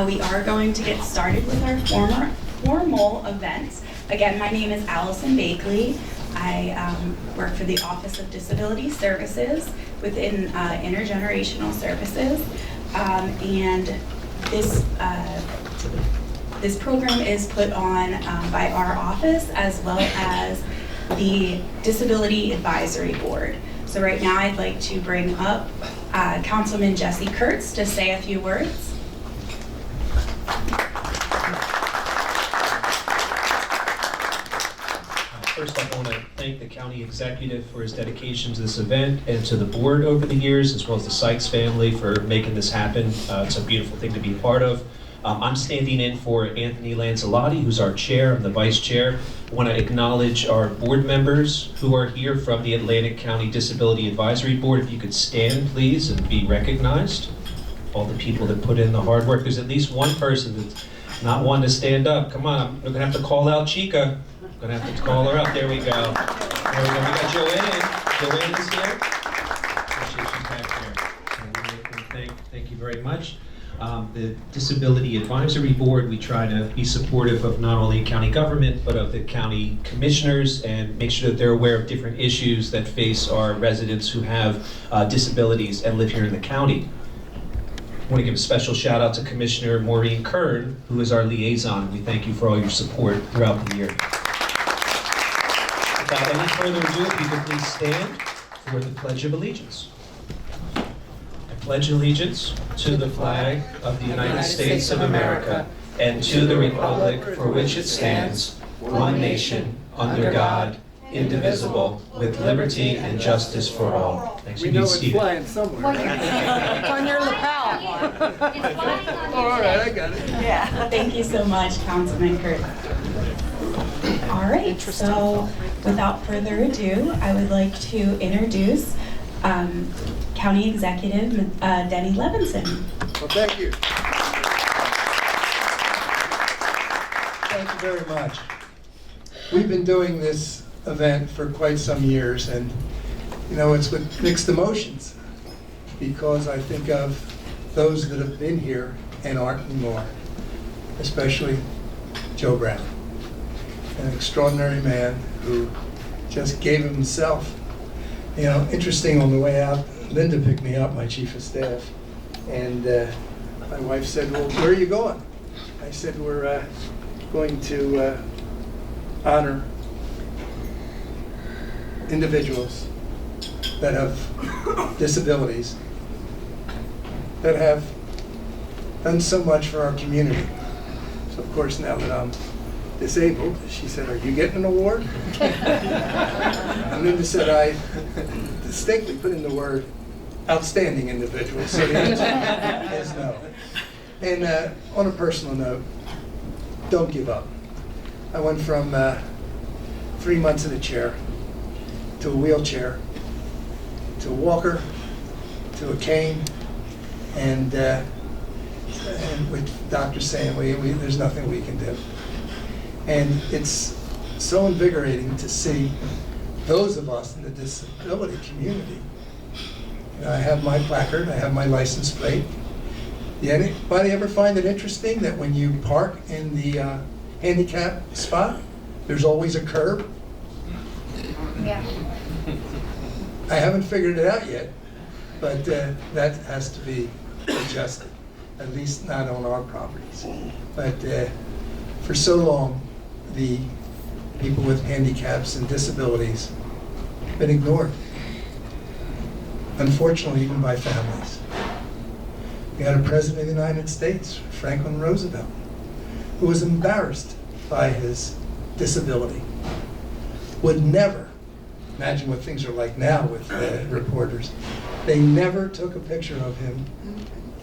We are going to get started with our formal events. Again, my name is Allison Bakley. I work for the Office of Disability Services within Intergenerational Services. And this program is put on by our office as well as the Disability Advisory Board. So right now I'd like to bring up Councilman Jesse Kurtz to say a few words. First, I want to thank the county executive for his dedication to this event and to the board over the years, as well as the Sykes family for making this happen. It's a beautiful thing to be a part of. I'm standing in for Anthony Lancelotti, who's our chair. I'm the vice chair. I want to acknowledge our board members who are here from the Atlantic County Disability Advisory Board. If you could stand, please, and be recognized. All the people that put in the hard work. There's at least one person that's not one to stand up. Come on, we're going to have to call out Chica. I'm going to have to call her up. There we go. There we go. We got Joanne. Joanne is here. Appreciate you back there. Thank you very much. The Disability Advisory Board, we try to be supportive of not only county government, but of the county commissioners and make sure that they're aware of different issues that face our residents who have disabilities and live here in the county. I want to give a special shout out to Commissioner Maureen Kern, who is our liaison. We thank you for all your support throughout the year. Without any further ado, if you could please stand for the Pledge of Allegiance. I pledge allegiance to the flag of the United States of America and to the republic for which it stands, one nation, under God, indivisible, with liberty and justice for all. Thanks for being seated. We know it's flying somewhere. It's on your lapel. All right, I got it. Yeah. Thank you so much, Councilman Kurtz. All right, so without further ado, I would like to introduce County Executive Denny Levinson. Well, thank you. Thank you very much. We've been doing this event for quite some years, and you know, it's with mixed emotions because I think of those that have been here and aren't anymore, especially Joe Brown, an extraordinary man who just gave himself. You know, interesting, on the way out, Linda picked me up, my chief of staff, and my wife said, well, where are you going? I said, we're going to honor individuals that have disabilities, that have done so much for our community. So of course, now that I'm disabled, she said, are you getting an award? And Linda said, I distinctly put in the word outstanding individual, so the answer is no. And on a personal note, don't give up. I went from 3 months in a chair to a wheelchair to a walker to a cane, and with doctors saying there's nothing we can do. And it's so invigorating to see those of us in the disability community. You know, I have my placard, I have my license plate. Did anybody ever find it interesting that when you park in the handicap spot, there's always a curb? Yeah. I haven't figured it out yet, but that has to be adjusted, at least not on our properties. But for so long, the people with handicaps and disabilities have been ignored, unfortunately, even by families. We had a president of the United States, Franklin Roosevelt, who was embarrassed by his disability, would never, imagine what things are like now with reporters, they never took a picture of him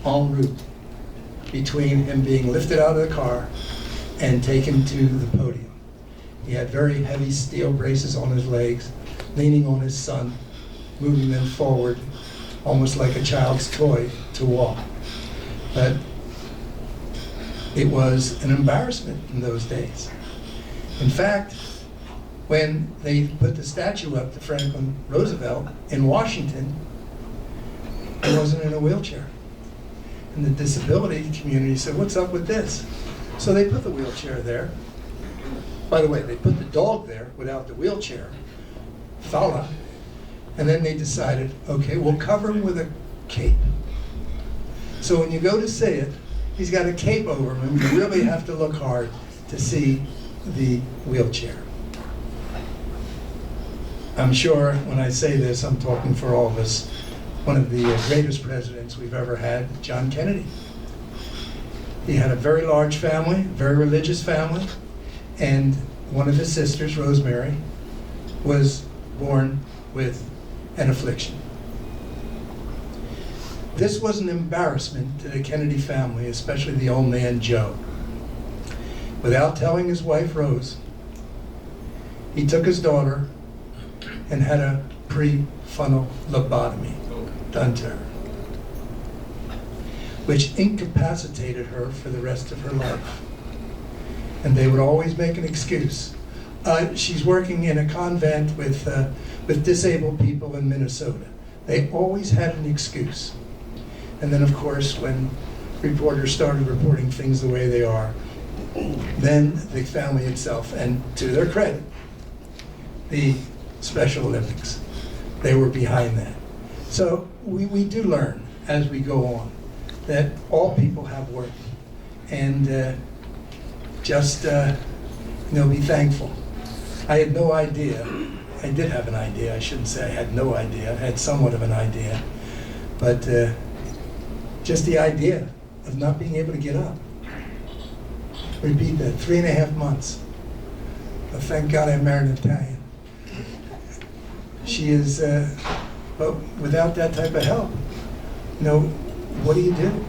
en route between him being lifted out of the car and taken to the podium. He had very heavy steel braces on his legs, leaning on his son, moving them forward, almost like a child's toy to walk. But it was an embarrassment in those days. In fact, when they put the statue up to Franklin Roosevelt in Washington, he wasn't in a wheelchair. And the disability community said, what's up with this? So they put the wheelchair there. By the way, they put the dog there without the wheelchair, Fala. And then they decided, okay, we'll cover him with a cape. So when you go to see it, he's got a cape over him, and you really have to look hard to see the wheelchair. I'm sure when I say this, I'm talking for all of us. One of the greatest presidents we've ever had, John Kennedy. He had a very large family, very religious family, and one of his sisters, Rosemary, was born with an affliction. This was an embarrassment to the Kennedy family, especially the old man, Joe. Without telling his wife, Rose, he took his daughter and had a pre-frontal lobotomy done to her, which incapacitated her for the rest of her life. And they would always make an excuse. She's working in a convent with disabled people in Minnesota. They always had an excuse. And then, of course, when reporters started reporting things the way they are, then the family itself, and to their credit, the Special Olympics, they were behind that. So we do learn as we go on that all people have worth, and just be thankful. I had no idea. I did have an idea. I shouldn't say I had no idea. I had somewhat of an idea, but just the idea of not being able to get up. Repeat that, 3.5 months. But thank God I married an Italian. She is, but without that type of help, what do?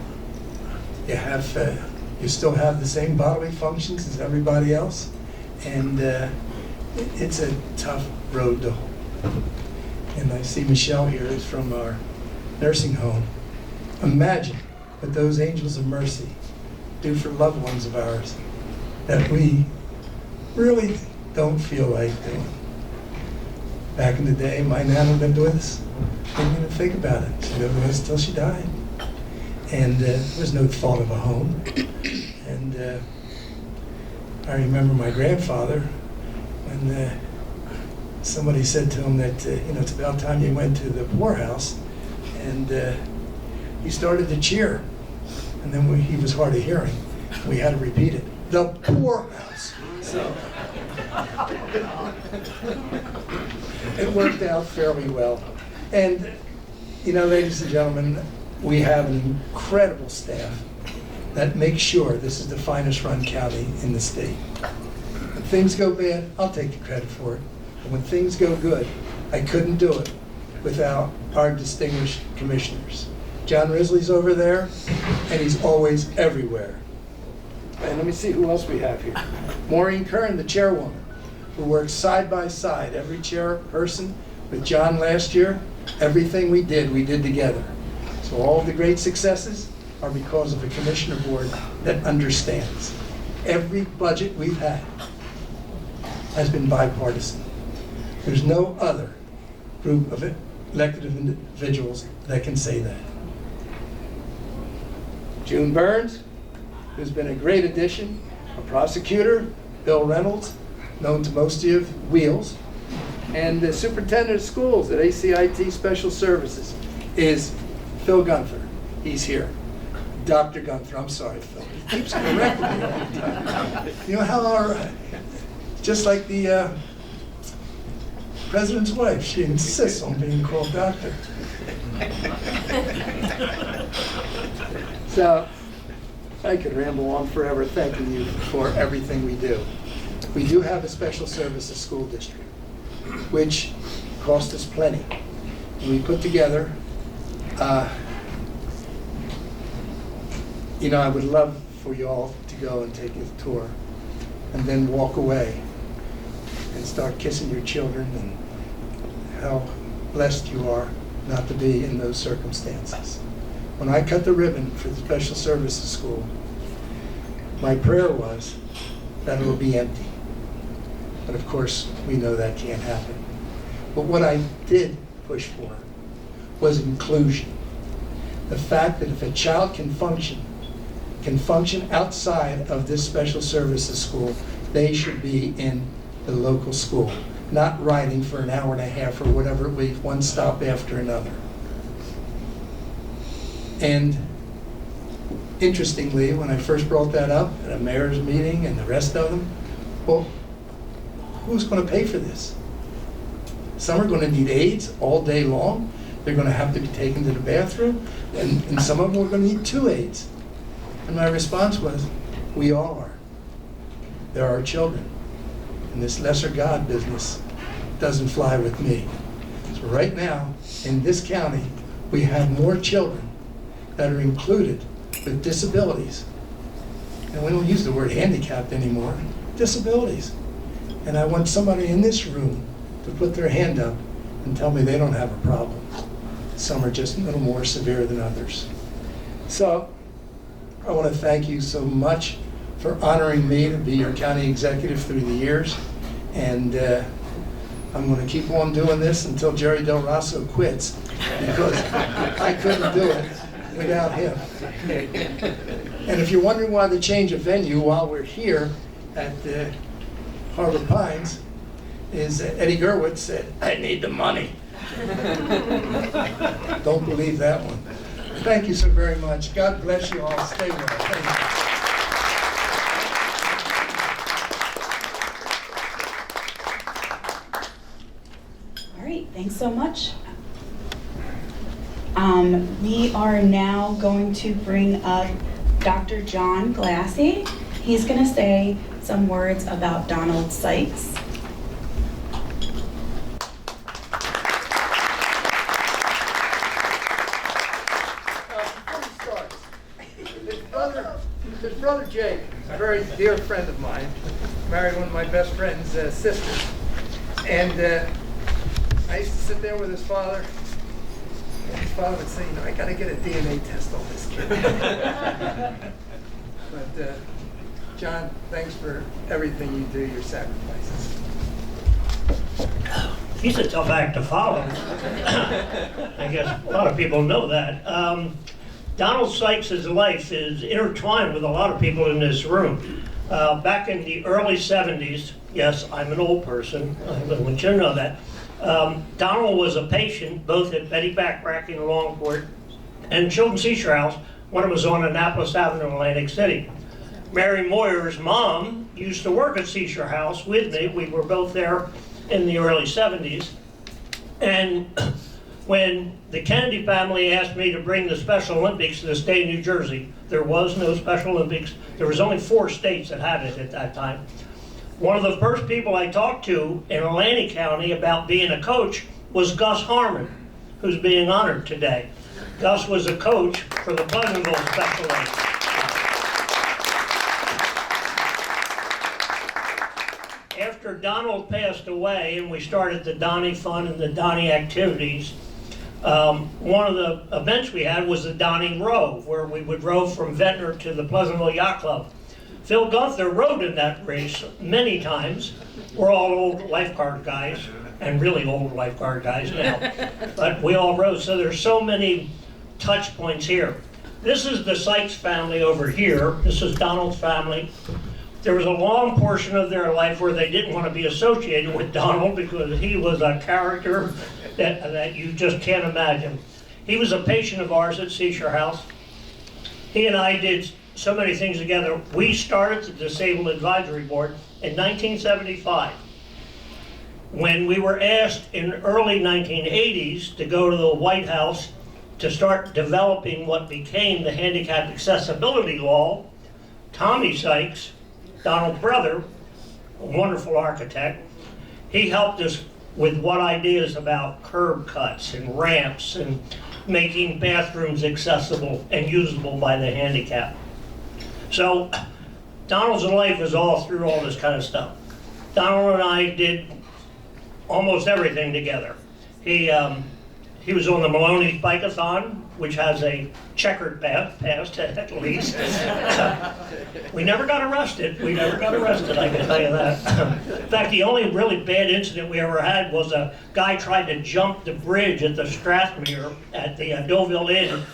You still have the same bodily functions as everybody else, and it's a tough road to hoe. And I see Michelle here is from our nursing home. Imagine what those angels of mercy do for loved ones of ours that we really don't feel like doing. Back in the day, my Nana lived with us. Didn't even think about it. She lived with us until she died. And there was no thought of a home. And I remember my grandfather, when somebody said to him that, it's about time you went to the poorhouse. And he started to cheer. And then he was hard of hearing. We had to repeat it. The poorhouse. So it worked out fairly well. And, ladies and gentlemen, we have an incredible staff that makes sure this is the finest run county in the state. When things go bad, I'll take the credit for it. But when things go good, I couldn't do it without our distinguished commissioners. John Risley's over there, and he's always everywhere. And let me see who else we have here. Maureen Kern, the chairwoman, who works side by side, every chairperson with John last year. Everything we did together. So all of the great successes are because of a commissioner board that understands. Every budget we've had has been bipartisan. There's no other group of elected individuals that can say that. June Burns, who's been a great addition, a prosecutor, Bill Reynolds, known to most of you, Wheels, and the superintendent of schools at ACIT Special Services is Phil Gunther. He's here. Dr. Gunther, I'm sorry, Phil. He keeps correcting me all the time. You know how just like the president's wife, she insists on being called doctor. So, I could ramble on forever thanking you for everything we do. We do have a special services school district, which cost us plenty. And we put together, I would love for you all to go and take a tour and then walk away and start kissing your children and how blessed you are not to be in those circumstances. When I cut the ribbon for the special services school, my prayer was that it will be empty. But of course, we know that can't happen. But what I did push for was inclusion. the fact that if a child can function outside of this special services school, they should be in the local school, not riding for an hour and a half or whatever it was, one stop after another. And interestingly, when I first brought that up at a mayor's meeting and the rest of them, well, who's going to pay for this? Some are going to need aides all day long. They're going to have to be taken to the bathroom, and some of them are going to need 2 aides. And my response was, we all are. There are children. And this lesser God business doesn't fly with me. So right now, in this county, we have more children that are included with disabilities. And we don't use the word handicapped anymore. Disabilities. And I want somebody in this room to put their hand up and tell me they don't have a problem. Some are just a little more severe than others. So I want to thank you so much for honoring me to be your county executive through the years. And I'm going to keep on doing this until Jerry Del Rosso quits, because I couldn't do it without him. And if you're wondering why the change of venue while we're here at Harbor Pines, is that Eddie Gerwitz said, I need the money. Don't believe that one. Thank you so very much. God bless you all. Stay well. Thank you. All right, thanks so much. We are now going to bring up Dr. John Glassy. He's going to say some words about Donald Sykes. His brother Jake, a very dear friend of mine, married one of my best friend's sisters. And I used to sit there with his father, and his father would say, you know, I got to get a DNA test on this kid. But John, thanks for everything you do, your sacrifices. He's a tough act to follow. I guess a lot of people know that. Donald Sykes' life is intertwined with a lot of people in this room. Back in the early 70s, yes, I'm an old person, I want you to know that, Donald was a patient both at Betty Backrack in Longport and Children's Seashore House when it was on Annapolis Avenue in Atlantic City. Mary Moyer's mom used to work at Seashore House with me. We were both there in the early 70s. And when the Kennedy family asked me to bring the Special Olympics to the state of New Jersey, there was no Special Olympics. There was only 4 states that had it at that time. One of the first people I talked to in Atlantic County about being a coach was Gus Harmon, who's being honored today. Gus was a coach for the Pleasantville Special Olympics. After Donald passed away and we started the Donnie Fund and the Donnie activities, one of the events we had was the Donnie Rove, where we would row from Ventnor to the Pleasantville Yacht Club. Phil Gunther rowed in that race many times. We're all old lifeguard guys, and really old lifeguard guys now, but we all rowed, so there's so many touch points here. This is the Sykes family over here. This is Donald's family. There was a long portion of their life where they didn't want to be associated with Donald because he was a character that you just can't imagine. He was a patient of ours at Seashore House. He and I did so many things together. We started the Disabled Advisory Board in 1975. When we were asked in early 1980s to go to the White House to start developing what became the Handicap Accessibility Law, Tommy Sykes, Donald's brother, a wonderful architect, he helped us with what ideas about curb cuts and ramps and making bathrooms accessible and usable by the handicapped. So Donald's life is all through all this kind of stuff. Donald and I did almost everything together. He was on the Maloney's Bike-a-thon, which has a checkered path past at least. We never got arrested. We never got arrested, I can tell you that. In fact, the only really bad incident we ever had was a guy tried to jump the bridge at the Strathmere at the Deauville Inn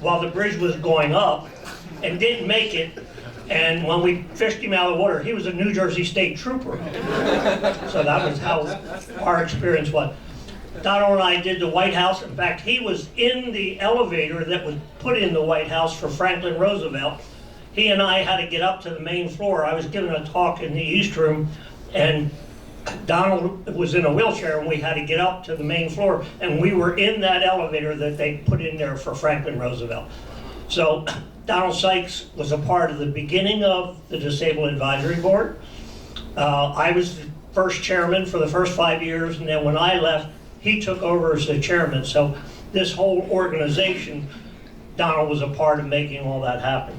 while the bridge was going up and didn't make it. And when we fished him out of the water, he was a New Jersey State Trooper. So that was how our experience was. Donald and I did the White House. In fact, he was in the elevator that was put in the White House for Franklin Roosevelt. He and I had to get up to the main floor. I was giving a talk in the East Room, and Donald was in a wheelchair, and we had to get up to the main floor, and we were in that elevator that they put in there for Franklin Roosevelt. So Donald Sykes was a part of the beginning of the Disabled Advisory Board. I was the first chairman for the first 5 years, and then when I left, he took over as the chairman. So this whole organization, Donald was a part of making all that happen.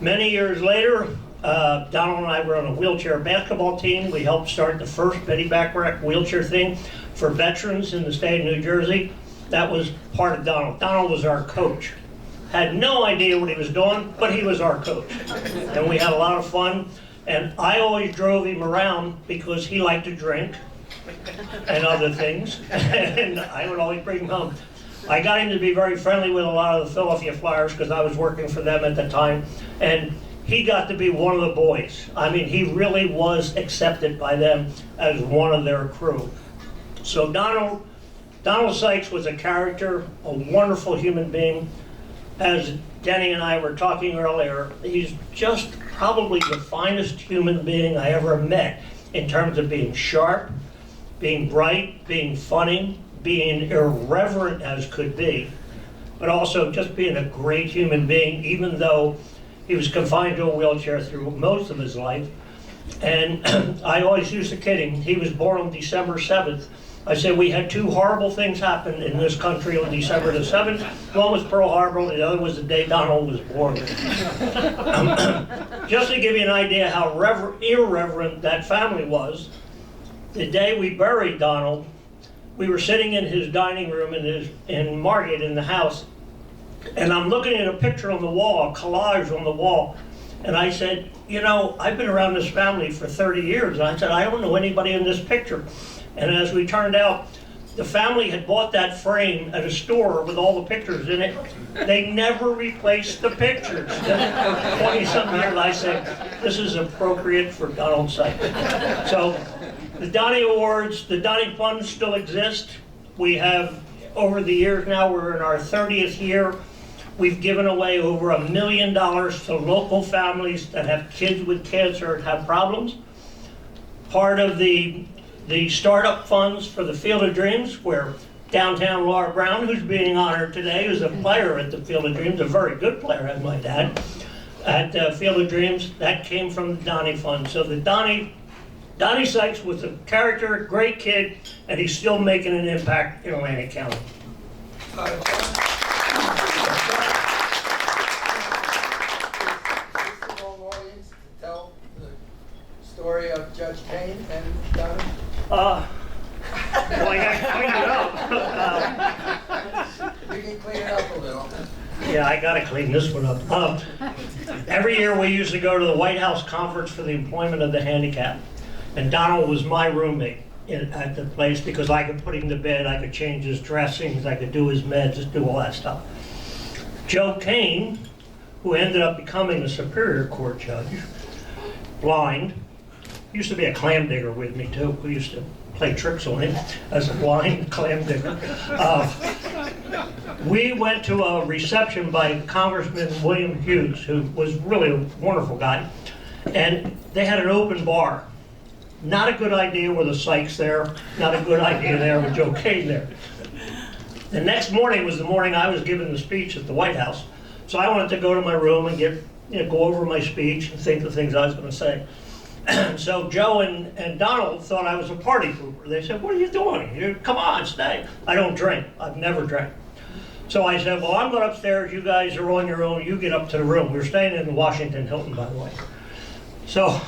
Many years later, Donald and I were on a wheelchair basketball team. We helped start the first Betty Bacharach wheelchair thing for veterans in the state of New Jersey. That was part of Donald. Donald was our coach. Had no idea what he was doing, but he was our coach. And we had a lot of fun. And I always drove him around because he liked to drink and other things. And I would always bring him home. I got him to be very friendly with a lot of the Philadelphia Flyers because I was working for them at the time. And he got to be one of the boys. I mean, he really was accepted by them as one of their crew. So Donald Sykes was a character, a wonderful human being. As Denny and I were talking earlier, he's just probably the finest human being I ever met in terms of being sharp, being bright, being funny, being irreverent as could be, but also just being a great human being, even though he was confined to a wheelchair through most of his life. And I always used to kid him. He was born on December 7th. I said we had two horrible things happen in this country on December the 7th. One was Pearl Harbor, the other was the day Donald was born. Just to give you an idea how irreverent that family was, the day we buried Donald, we were sitting in his dining room in Margate in the house, and I'm looking at a picture on the wall, a collage on the wall, and I said, you know, I've been around this family for 30 years, and I said, I don't know anybody in this picture. And as we turned out, the family had bought that frame at a store with all the pictures in it. They never replaced the pictures. 20-something years, I said, this is appropriate for Donald Sykes. So the Donny Awards, the Donny Funds still exist. We have, over the years now, we're in our 30th year. We've given away over $1 million to local families that have kids with cancer and have problems. Part of the startup funds for the Field of Dreams, where downtown Laura Brown, who's being honored today, who's a player at the Field of Dreams, a very good player, I might add, at Field of Dreams, that came from the Donny Fund. So the Donny Sykes was a character, great kid, and he's still making an impact in Atlantic County. Audience to tell the story of Judge Payne and Donnie. Well, I gotta clean it up. You can clean it up a little. Yeah, I gotta clean this one up. Every year we used to go to the White House Conference for the Employment of the Handicapped, and Donald was my roommate at the place because I could put him to bed, I could change his dressings, I could do his meds, just do all that stuff. Joe Kane, who ended up becoming a Superior Court judge, blind, used to be a clam digger with me too. We used to play tricks on him as a blind clam digger. We went to a reception by Congressman William Hughes, who was really a wonderful guy, and they had an open bar. Not a good idea with the Sykes there, not a good idea there with Joe Kane there. The next morning was the morning I was giving the speech at the White House, so I wanted to go to my room and go over my speech and think the things I was going to say. So Joe and Donald thought I was a party pooper. They said, what are you doing? Come on, stay. I don't drink. I've never drank. So I said, well, I'm going upstairs. You guys are on your own. You get up to the room. We're staying in the Washington Hilton, by the way. So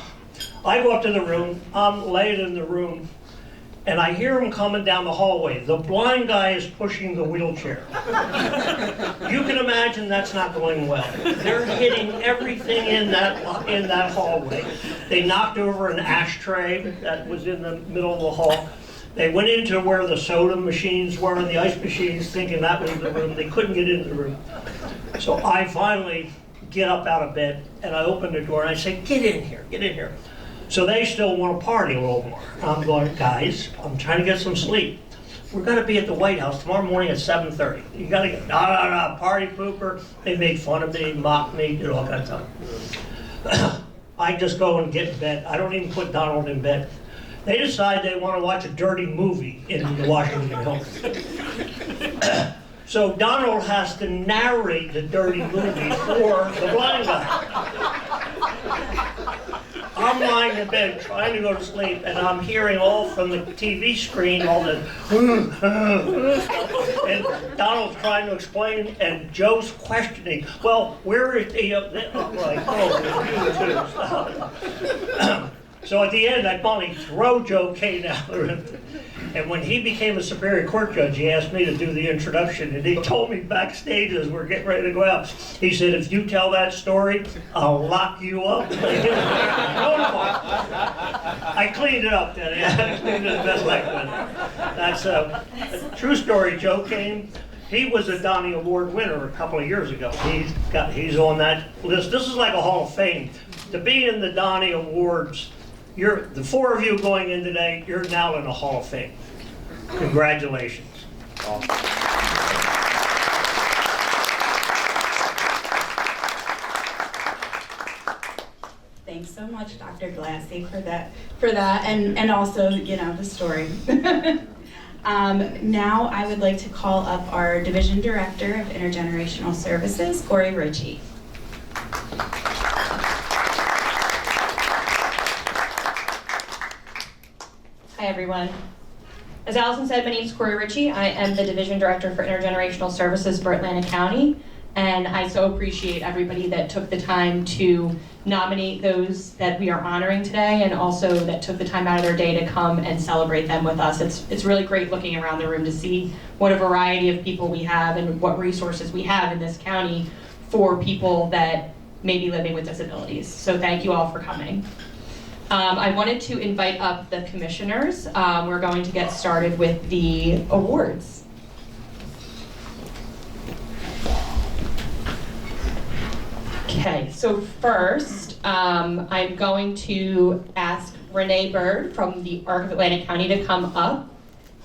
I go up to the room. I'm laying in the room, and I hear him coming down the hallway. The blind guy is pushing the wheelchair. You can imagine that's not going well. They're hitting everything in that hallway. They knocked over an ashtray that was in the middle of the hall. They went into where the soda machines were and the ice machines, thinking that was the room. They couldn't get into the room. So I finally get up out of bed and I open the door and I say, get in here, get in here. So they still want to party a little more. I'm going, guys, I'm trying to get some sleep. We're going to be at the White House tomorrow morning at 7:30. You got to get, no, party pooper. They made fun of me, mocked me, did all kinds of stuff. I just go and get in bed. I don't even put Donald in bed. They decide they want to watch a dirty movie in the Washington Hilton. So Donald has to narrate the dirty movie for the blind guy. I'm lying in bed trying to go to sleep, and I'm hearing all from the TV screen, all the and Donald's trying to explain, and Joe's questioning, well, where is the, I'm like, oh, you too. So at the end, I finally throw Joe Kane out of the room. And when he became a Superior Court judge, he asked me to do the introduction, and he told me backstage as we're getting ready to go out, he said, if you tell that story, I'll lock you up. I cleaned it up then. I cleaned it the best I could. That's a true story. Joe Kane, he was a Donnie Award winner a couple of years ago. He's on that list. This is like a Hall of Fame. To be in the Donnie Awards, the four of you going in today, you're now in the Hall of Fame. Congratulations. Thanks so much, Dr. Glassy, for that, and also, the story. Now I would like to call up our Division Director of Intergenerational Services, Corey Ritchie. Hi everyone. As Allison said, my name is Corey Ritchie. I am the Division Director for Intergenerational Services for Atlantic County, and I so appreciate everybody that took the time to nominate those that we are honoring today, and also that took the time out of their day to come and celebrate them with us. It's really great looking around the room to see what a variety of people we have and what resources we have in this county for people that may be living with disabilities. So thank you all for coming. I wanted to invite up the commissioners. We're going to get started with the awards. Okay, so first, I'm going to ask Renee Bird from the ARC of Atlantic County to come up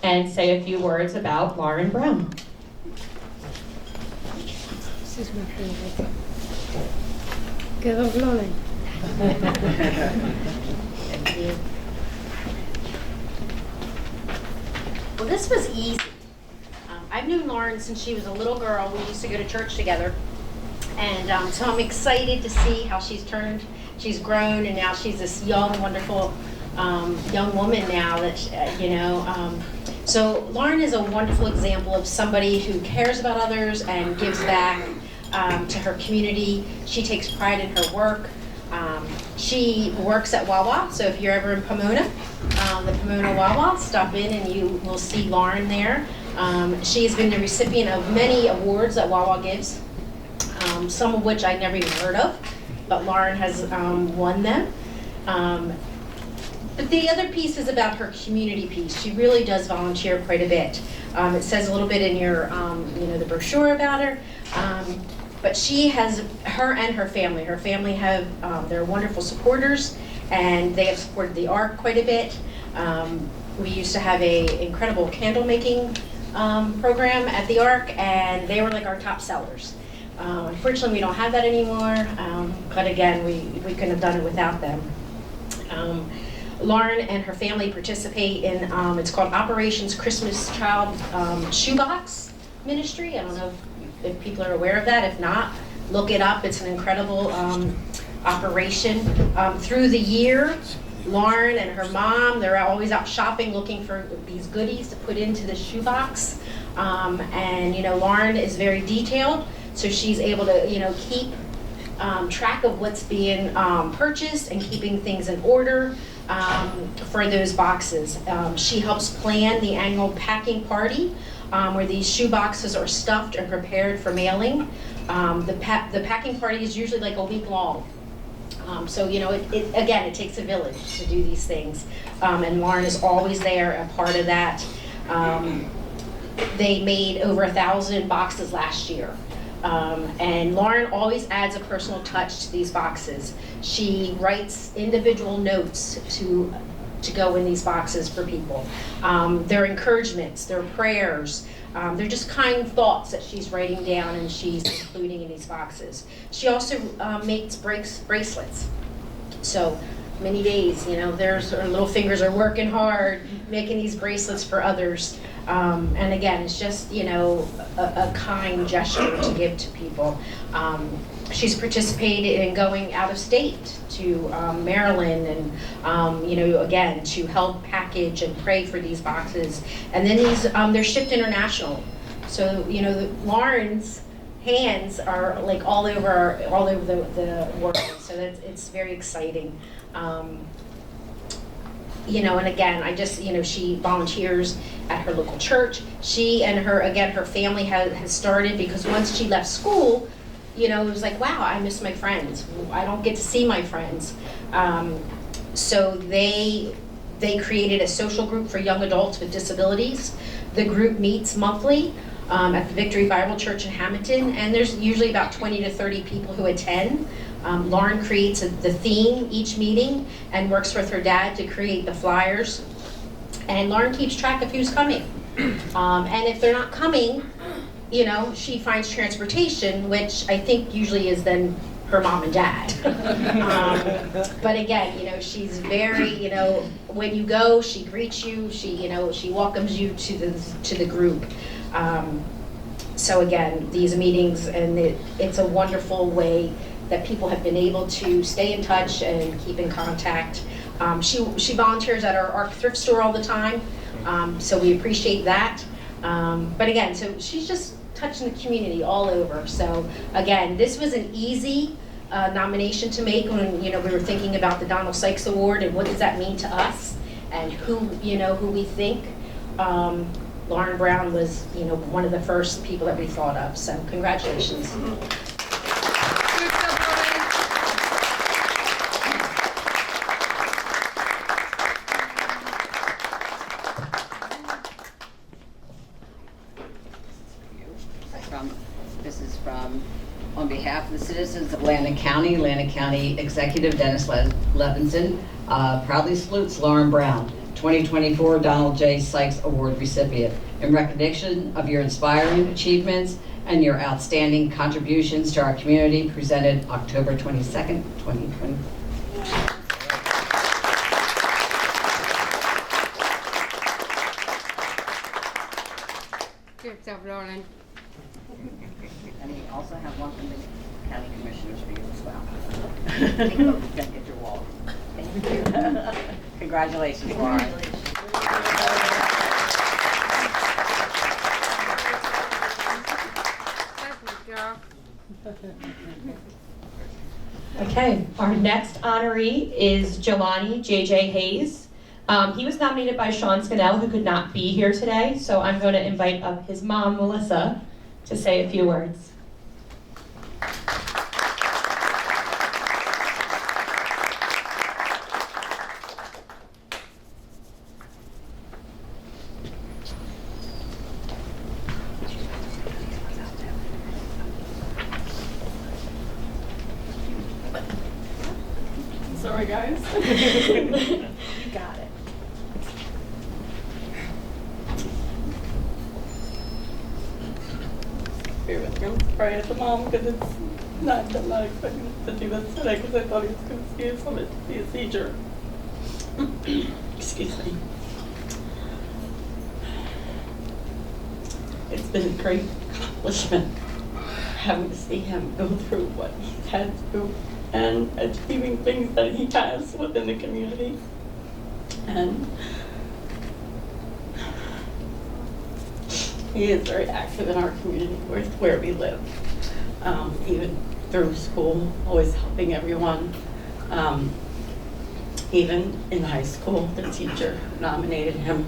and say a few words about Lauren Brown. This is my favorite. Good Lauren. Thank you. Well, this was easy. I've known Lauren since she was a little girl. We used to go to church together. And so I'm excited to see how she's grown, and now she's this young, wonderful young woman now that, So Lauren is a wonderful example of somebody who cares about others and gives back to her community. She takes pride in her work. She works at Wawa, so if you're ever in Pomona, the Pomona Wawa, stop in and you will see Lauren there. She has been the recipient of many awards that Wawa gives, some of which I never even heard of, but Lauren has won them. But the other piece is about her community piece. She really does volunteer quite a bit. It says a little bit in your, the brochure about her. But she has, her and her family. Her family have, they're wonderful supporters, and they have supported the ARC quite a bit. We used to have an incredible candle making program at the ARC, and they were like our top sellers. Unfortunately, we don't have that anymore, but again, we couldn't have done it without them. Lauren and her family participate in, it's called Operations Christmas Child Shoebox Ministry. I don't know if people are aware of that. If not, look it up. It's an incredible operation. Through the year, Lauren and her mom, they're always out shopping looking for these goodies to put into the shoebox. Lauren is very detailed, so she's able to, keep track of what's being purchased and keeping things in order for those boxes. She helps plan the annual packing party, where these shoe boxes are stuffed and prepared for mailing. The packing party is usually like a week long. So, you know, again, it takes a village to do these things. And Lauren is always there, a part of that. They made over 1,000 boxes last year. And Lauren always adds a personal touch to these boxes. She writes individual notes to go in these boxes for people. They're encouragements, they're prayers, they're just kind thoughts that she's writing down and she's including in these boxes. She also makes bracelets. So many days, you know, her little fingers are working hard making these bracelets for others. And again, it's just, you know, a kind gesture to give to people. She's participated in going out of state to Maryland and, you know, again, to help package and pray for these boxes. And then they're shipped internationally. So, you know, Lauren's hands are like all over the world. So it's very exciting. You know, and again, you know, she volunteers at her local church. She and her family has started, because once she left school, you know, it was like, wow, I miss my friends. I don't get to see my friends. So they created a social group for young adults with disabilities. The group meets monthly at the Victory Bible Church in Hamilton, and there's usually about 20 to 30 people who attend. Lauren creates the theme each meeting and works with her dad to create the flyers. And Lauren keeps track of who's coming. And if they're not coming, you know, she finds transportation, which I think usually is then her mom and dad. But again, you know, she's very, you know, when you go, she greets you, you know, she welcomes you to the group. So again, these meetings, and it's a wonderful way that people have been able to stay in touch and keep in contact. She volunteers at our ARC thrift store all the time, so we appreciate that. But again, so she's just touching the community all over. So again, this was an easy nomination to make when, you know, we were thinking about the Donald Sykes Award and what does that mean to us and who we think. Lauren Brown was, you know, one of the first people that we thought of. So congratulations. This is from, on behalf of the citizens of Atlantic County Executive Dennis Levinson proudly salutes Lauren Brown, 2024 Donald J. Sykes Award recipient, in recognition of your inspiring achievements and your outstanding contributions to our community, presented October 22nd, 2020. Good job, Lauren. And we also have one from the county commissioners for you as well. You can get your wall. Thank you. Congratulations, Lauren. Good job. Okay, our next honoree is Jelani J.J. Hayes. He was nominated by Sean Scannell, who could not be here today, so I'm going to invite up his mom, Melissa, to say a few words. Sorry, guys. You got it. Bear with me. I'm sorry as a mom because I'm not expecting to do this today because I thought he was going to see a seizure. Excuse me. It's been a great accomplishment having to see him go through what he's had to and achieving things that he has within the community. And he is very active in our community where we live, even through school, always helping everyone. Even in high school, the teacher nominated him.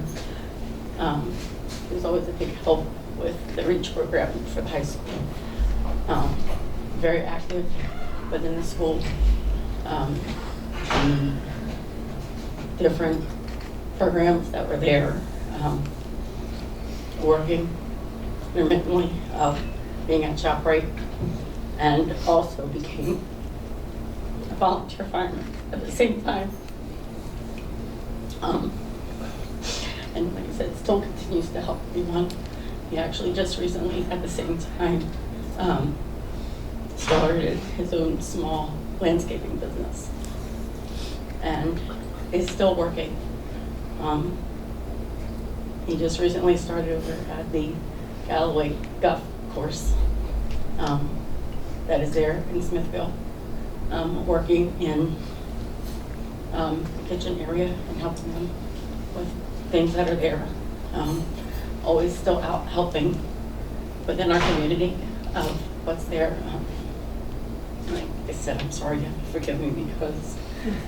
He was always a big help with the REACH program for the high school. Very active within the school. the different programs that were there, working intermittently, being at ShopRite, and also became a volunteer fireman at the same time. And like I said, still continues to help everyone. He actually just recently, at the same time, started his own small landscaping business, and is still working. He just recently started over at the Galloway Golf Course that is there in Smithville, working in the kitchen area and helping them with things that are there. Always still out helping within our community of what's there. Like I said, I'm sorry, you have to forgive me because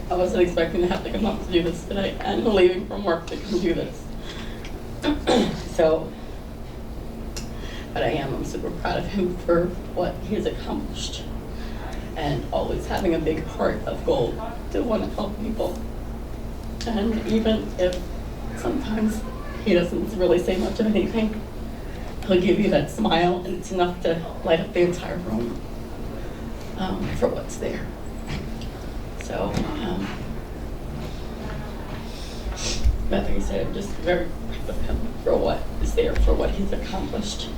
I wasn't expecting to have to come up to do this today and leaving from work to come do this. So, but I'm super proud of him for what he's accomplished and always having a big heart of gold to want to help people. And even if sometimes he doesn't really say much of anything, he'll give you that smile, and it's enough to light up the entire room for what's there. So, but like I said, I'm just very proud of him for what is there, for what he's accomplished.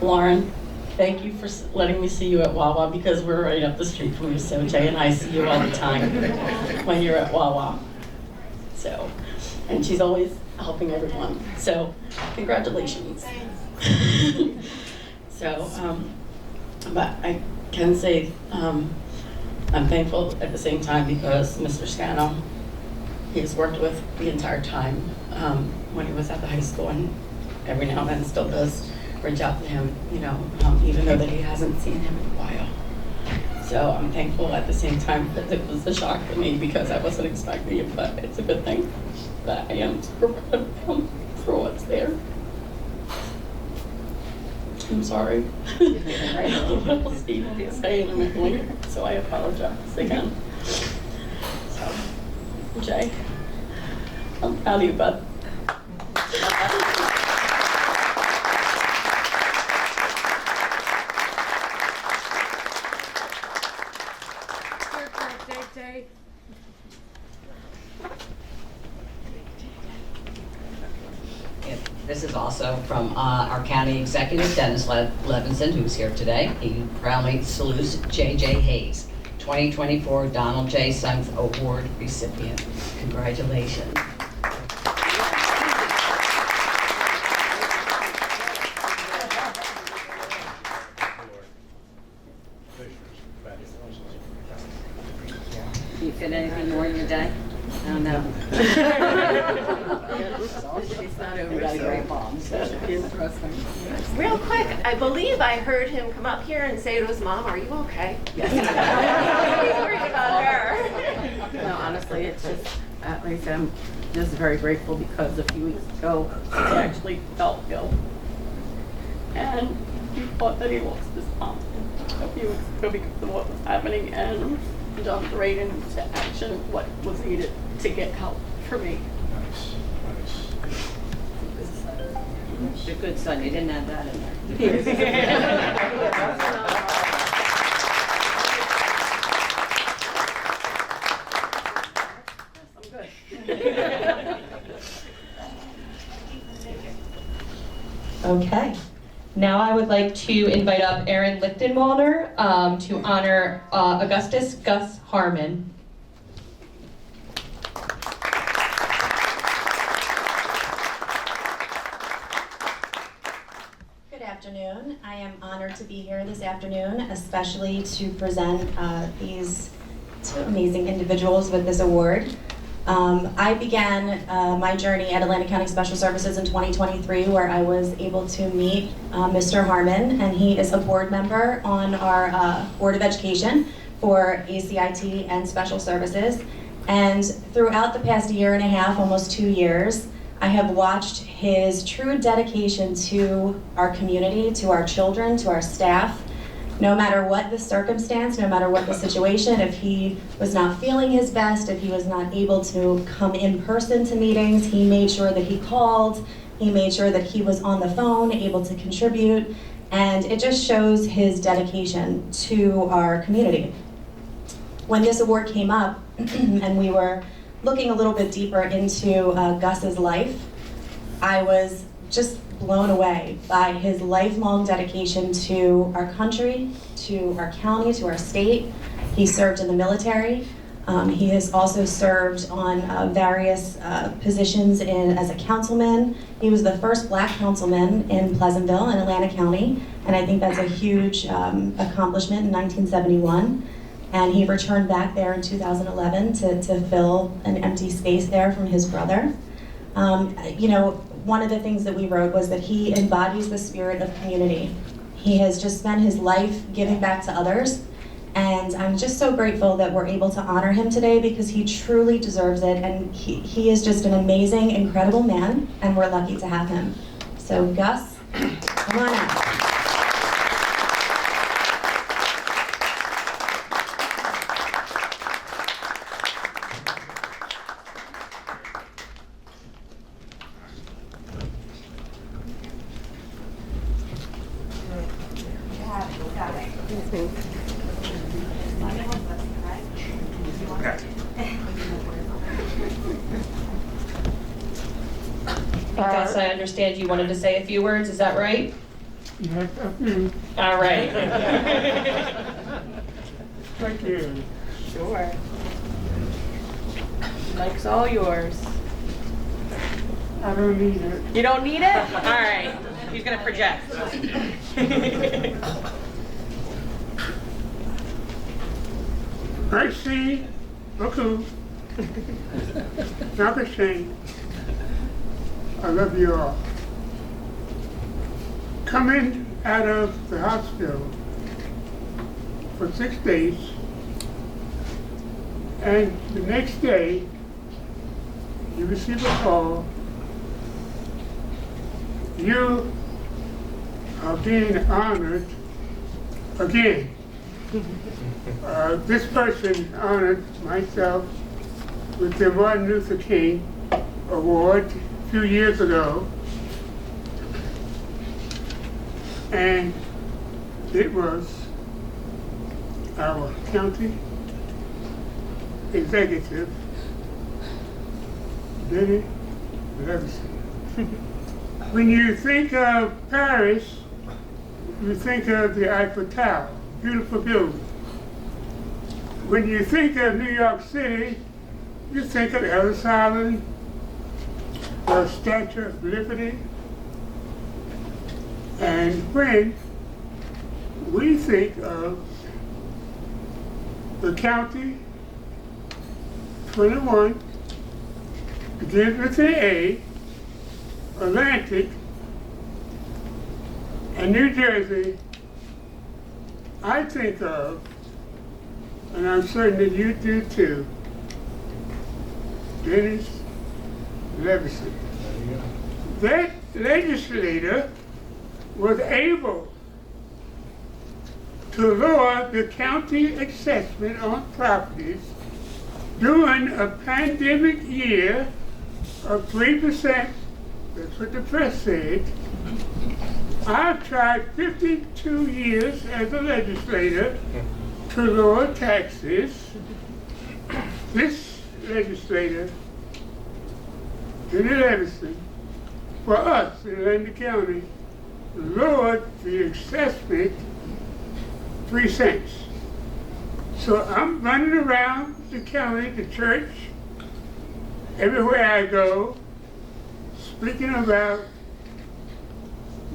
Lauren, thank you for letting me see you at Wawa, because we're right up the street from you, so Jay and I see you all the time when you're at Wawa. So, and she's always helping everyone. So, congratulations. So, but I can say I'm thankful at the same time because Mr. Scano, he's worked with the entire time when he was at the high school, and every now and then still does reach out to him, you know, even though that he hasn't seen him in a while. So I'm thankful at the same time that it was a shock for me because I wasn't expecting it, but it's a good thing that I am super proud of him for what's there. I'm sorry. What else do you say intermittently? So I apologize again. So, Jay, I'm proud of you, bud. This is also from our county executive, Dennis Levinson, who's here today. He proudly salutes J.J. Hayes, 2024 Donald J. Sykes Award recipient. Congratulations. Do you fit anything more in your day? I don't know. It's not over. We got a great mom, so interesting. Real quick, I believe I heard him come up here and say to his mom, "Are you okay?" Yes. He's worried about her. No, honestly, it's just, like I said, I'm just very grateful because a few weeks ago, he actually felt ill. And he thought that he lost his mom a few weeks ago because of what was happening, and jumped right into action what was needed to get help for me. You're a good son. You didn't have that in there. Okay. Now I would like to invite up Aaron Lichtenwalder to honor Augustus Gus Harmon. Good afternoon. I am honored to be here this afternoon, especially to present these two amazing individuals with this award. I began my journey at Atlantic County Special Services in 2023, where I was able to meet Mr. Harmon, and he is a board member on our Board of Education for ACIT and Special Services. And throughout the past year and a half, almost 2 years, I have watched his true dedication to our community, to our children, to our staff, No matter what the circumstance, no matter what the situation, if he was not feeling his best, if he was not able to come in person to meetings, he made sure that he called, he made sure that he was on the phone, able to contribute, and it just shows his dedication to our community. When this award came up, and we were looking a little bit deeper into Gus's life, I was just blown away by his lifelong dedication to our country, to our county, to our state. He served in the military. He has also served on various positions as a councilman. He was the first Black councilman in Pleasantville in Atlantic County, and I think that's a huge accomplishment in 1971. And he returned back there in 2011 to fill an empty space there from his brother. One of the things that we wrote was that he embodies the spirit of community. He has just spent his life giving back to others, and I'm just so grateful that we're able to honor him today because he truly deserves it, and he is just an amazing, incredible man, and we're lucky to have him. So Gus, come on out. Gus, I understand you wanted to say a few words, is that right? Yes, I do. All right. Thank you. Sure. Mike's all yours. I don't need it. You don't need it? All right. He's gonna project. I see, okay. Not ashamed. I love you all. Coming out of the hospital for 6 days, and the next day, you receive a call. You are being honored again. This person honored myself with the Martin Luther King Award a few years ago, and it was our county executive, Benny Levison. When you think of Paris, you think of the Eiffel Tower, beautiful building. When you think of New York City, you think of Ellis Island, the Statue of Liberty. And when we think of the county, 21, begins with an A, Atlantic, and New Jersey, I think of, and I'm certain that you do too, Dennis Levison. That legislator was able to lower the county assessment on properties during a pandemic year of 3%. That's what the press said. I've tried 52 years as a legislator to lower taxes. This legislator, Denny Levison, for us in Atlantic County, lowered the assessment 3 cents. So I'm running around the county, the church, everywhere I go, speaking about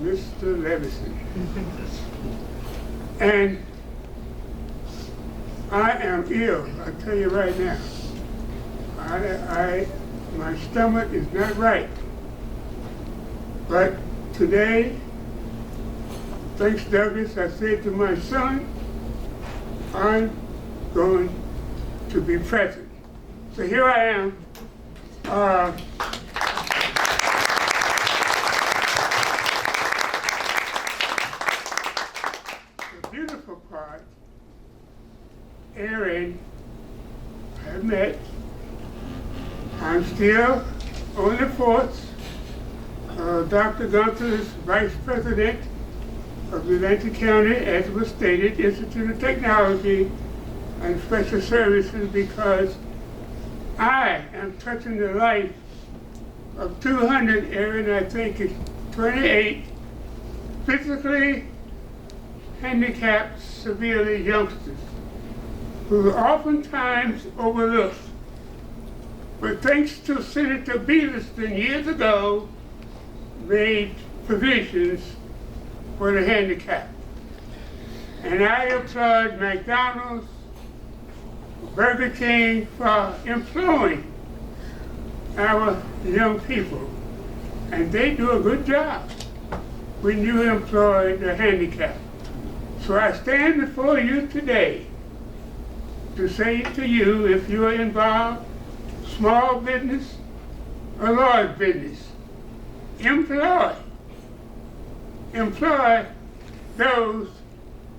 Mr. Levison. And I am ill, I tell you right now. My stomach is not right. But today, thanks Douglas, I said to my son, I'm going to be present. So here I am. A beautiful Aaron have met. I'm still on the force. Dr. Gunther is Vice President of the Atlantic County, as was stated, Institute of Technology and Special Services, because I am touching the life of 200, Aaron, I think it's 28, physically handicapped severely youngsters who are oftentimes overlooked. But thanks to Senator Beaverston years ago, made provisions for the handicapped. And I applaud McDonald's, Burger King for employing our young people. And they do a good job when you employ the handicapped. So I stand before you today to say to you, if you are involved, small business or large business, employ those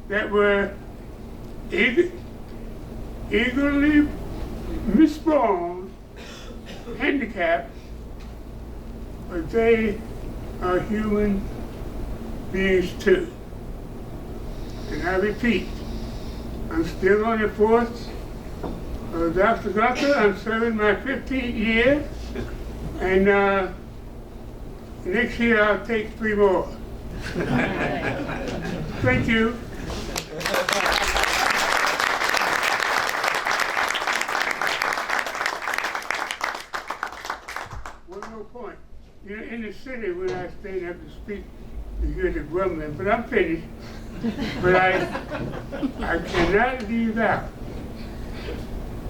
that were eagerly misborn, handicapped, but they are human beings too. And I repeat, I'm still on the force of Dr. Gunther. I'm serving my 15th year, and next year I'll take 3 more. Thank you. One more point. You know, in the city, when I stand up to speak, you hear the grumbling, but I'm finished. But I cannot leave out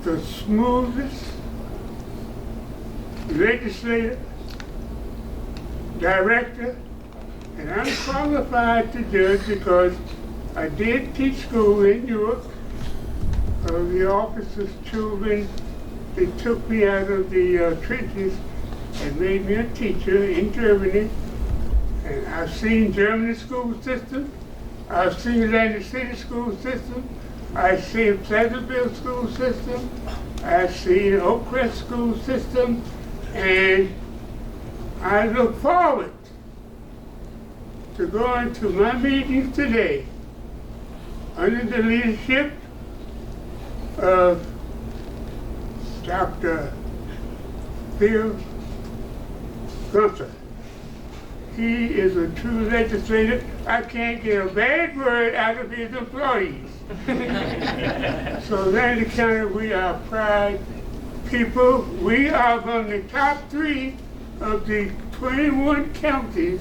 the smoothest legislator, director, and I'm qualified to judge because I did teach school in Europe. The officers' children, they took me out of the trenches and made me a teacher in Germany. And I've seen Germany's school system. I've seen Atlantic City school system. I've seen Pleasantville school system. I've seen Oak Crest school system. And I look forward to going to my meetings today under the leadership of Dr. Phil Gunther. He is a true legislator. I can't get a bad word out of his employees. So Atlantic County, we are proud people. We are among the top 3 of the 21 counties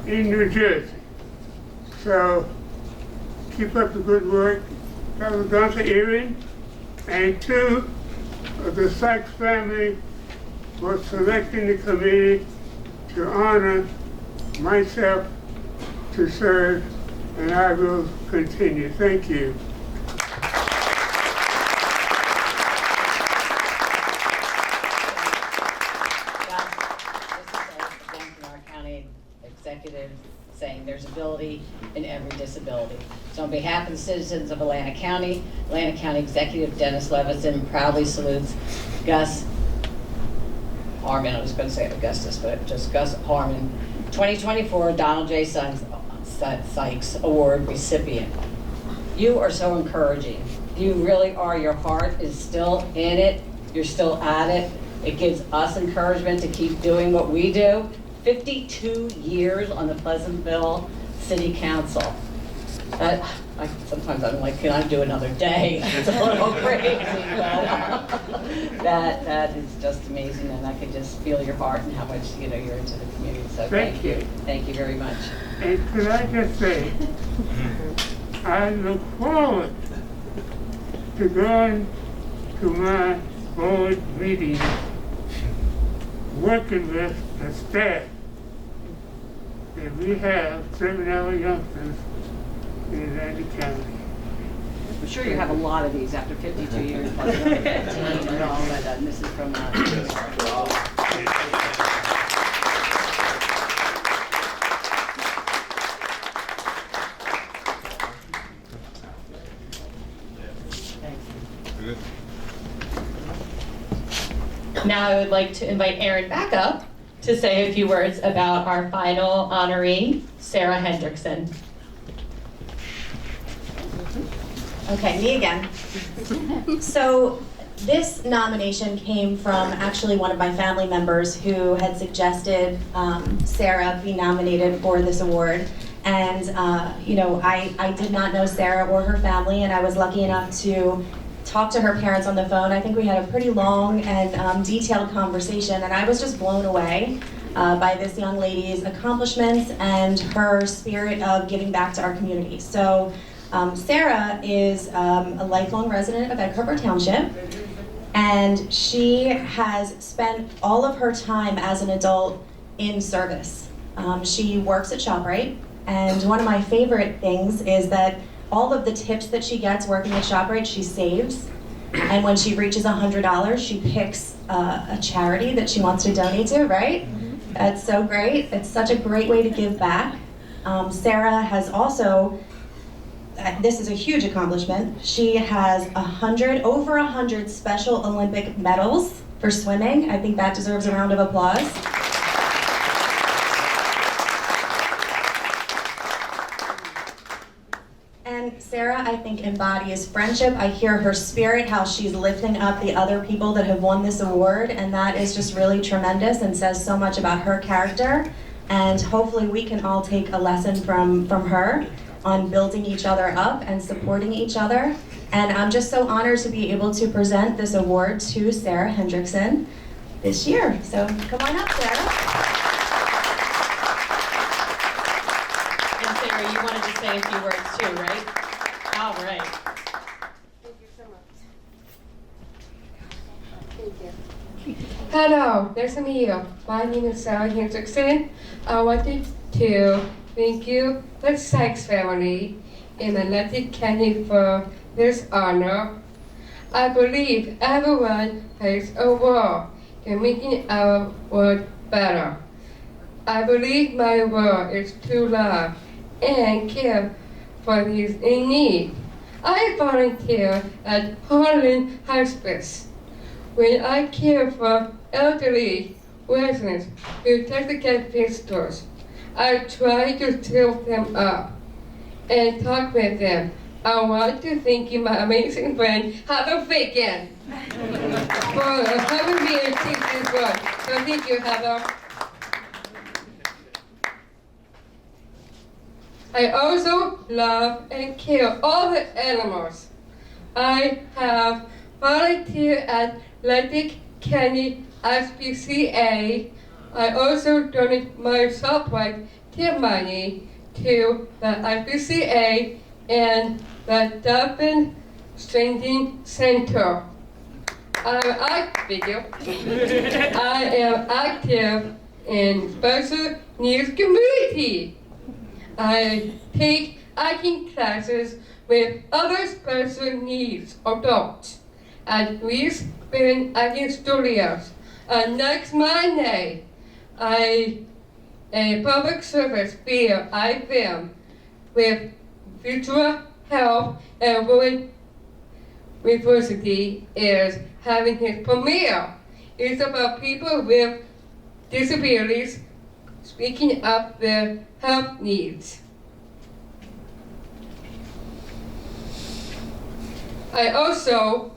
in New Jersey. So keep up the good work, Dr. Gunther, Erin, and to the Sykes family for selecting the committee to honor myself to serve, and I will continue. Thank you. Executive saying there's ability in every disability. So on behalf of the citizens of Atlantic County Executive Dennis Levinson proudly salutes Gus Harmon. I was going to say Augustus, but just Gus Harmon, 2024 Donald J. Sykes Award recipient. You are so encouraging. You really are. Your heart is still in it. You're still at it. It gives us encouragement to keep doing what we do. 52 years on the Pleasantville City Council. Sometimes I'm like, can I do another day? It's a little crazy, but that is just amazing, and I can just feel your heart and how much you're into the community. So thank you. Thank you very much. And could I just say, I look forward to going to my board meeting, working with the staff that we have serving our youngsters in Atlantic County. I'm sure you have a lot of these after 52 years. Plus and all that. And this is from Now I would like to invite Erin back up to say a few words about our final honoree, Sarah Hendrickson. Okay, me again. So this nomination came from actually one of my family members who had suggested Sarah be nominated for this award. And you know, I did not know Sarah or her family, and I was lucky enough to talk to her parents on the phone. I think we had a pretty long and detailed conversation, and I was just blown away by this young lady's accomplishments and her spirit of giving back to our community. So Sarah is a lifelong resident of Egg Harbor Township, and she has spent all of her time as an adult in service. She works at ShopRite, and one of my favorite things is that all of the tips that she gets working at ShopRite, she saves. And when she reaches $100, she picks a charity that she wants to donate to, right? That's so great. It's such a great way to give back. Sarah has also, this is a huge accomplishment, she has over 100 Special Olympic medals for swimming. I think that deserves a round of applause. And Sarah, I think, embodies friendship. I hear her spirit, how she's lifting up the other people that have won this award, and that is just really tremendous and says so much about her character. And hopefully we can all take a lesson from her on building each other up and supporting each other. And I'm just so honored to be able to present this award to Sarah Hendrickson this year. So come on up, Sarah. And Sarah, you wanted to say a few words too, right? All right. Thank you so much. Thank you. Hello, nice to meet you. My name is Sarah Hendrickson. I wanted to thank you, the Sykes family in Atlantic County, for this honor. I believe everyone plays a role in making our world better. I believe my role is to love and care for those in need. I volunteer at Harlan Hospice, when I care for elderly residents who take to get visitors. I try to cheer them up and talk with them. I want to thank you, my amazing friend, Heather Fagan, for having me and teach this one. So thank you, Heather. I also love and care all the animals. I have volunteered at Atlantic County SPCA. I also donate my ShopRite tip money to the SPCA and the Dolphin Strengthening Center. I am active in special needs community. I take acting classes with other special needs adults at Reese Spin Acting Studios. Next Monday, a public service via I film with Visual Health and Rowan University is having his premiere. It's about people with disabilities speaking up their health needs. I also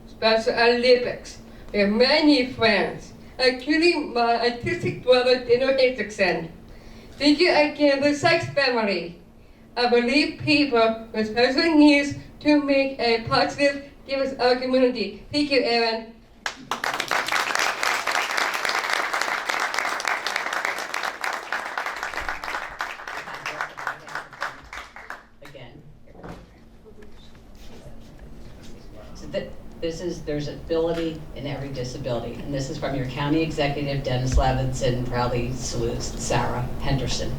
Special Olympics with many friends, including my artistic brother, Dino Hendrickson. Thank you again, the Sykes family. I believe people with special needs to make a positive difference in our community. Thank you, Erin. Again. So there's ability in every disability, and this is from your county executive, Dennis Levinson, proudly salutes Sarah Henderson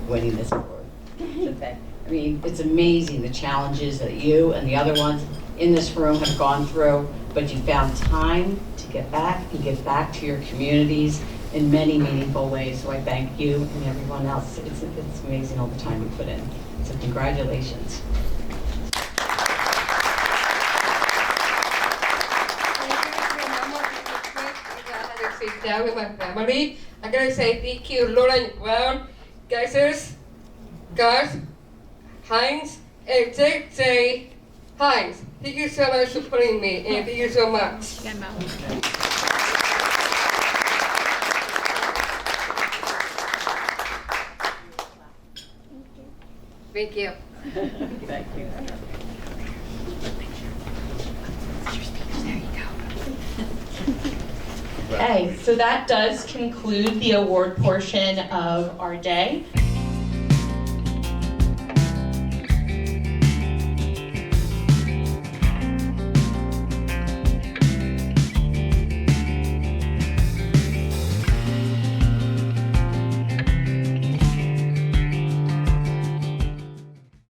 winning this award. I mean, it's amazing the challenges that you and the other ones in this room have gone through, but you found time to get back and give back to your communities in many meaningful ways. So I thank you and everyone else. It's amazing all the time you put in. So congratulations. down with my family. I'm gonna say thank you, Lauren Brown, Geisers, Garth, Heinz, and J. Heinz. Thank you so much for supporting me, and thank you so much. Thank you. Thank you. Okay, so that does conclude the award portion of our day.